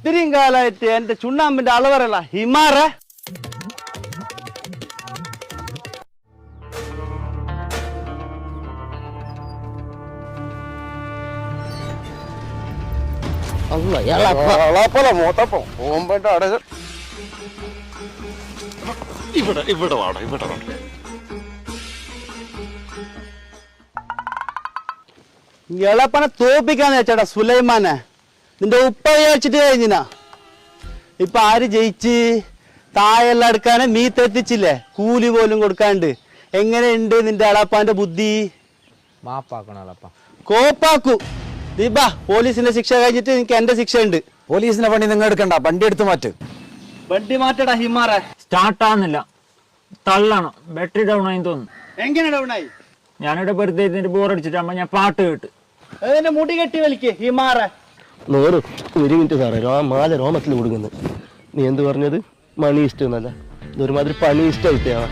ഇത്രയും കാലമായിട്ട് എന്റെ ചുണ്ണാമ്പിന്റെ അളവറല്ല ഹിമാറ. എളപ്പനെ തോപ്പിക്കാന്ന് വെച്ചാടാ സുലൈമാനെ. നിന്റെ ഉപ്പ വിചാരിച്ചിട്ട് കഴിഞ്ഞിനാ. ഇപ്പൊ ആര് ജയിച്ച്? തായെല്ലാം എടുക്കാനെ നീ തെറ്റിച്ചില്ലേ, കൂലി പോലും കൊടുക്കാണ്ട്. എങ്ങനെയുണ്ട് നിന്റെ എളപ്പാന്റെ ബുദ്ധി? കോപ്പാക്കൂ. ദീപാ, പോലീസിന്റെ ശിക്ഷ കഴിഞ്ഞിട്ട് എനിക്ക് എന്റെ ശിക്ഷ ഉണ്ട്. പോലീസിന്റെ പണി നിങ്ങൾ എടുക്കണ്ട, വണ്ടി എടുത്ത് മാറ്റ്. വണ്ടി മാറ്റടാ ഹിമാറെ. സ്റ്റാർട്ട് ആവുന്നില്ല, തള്ളണം. ബാറ്ററി ഡൗൺ ആയി തോന്നുന്നു. എങ്ങനെ ഡൗൺ ആയി? ഞാനിവിടെ വെറുതെ ബോറടിച്ചിട്ടാകുമ്പോ ഞാൻ പാട്ട് കേട്ട്. അതിന്റെ മുടി കെട്ടി വലിക്ക് ഹിമാറെ. ഒരു മിനിറ്റ് സാറേ, മാല രോമത്തിൽ കൊടുക്കുന്നു. നീ എന്ത് പറഞ്ഞത്? മണി ഇഷ്ടം എന്നല്ല, ഇതൊരുമാതിരി പണി ഇഷ്ടമായിട്ടാണ്.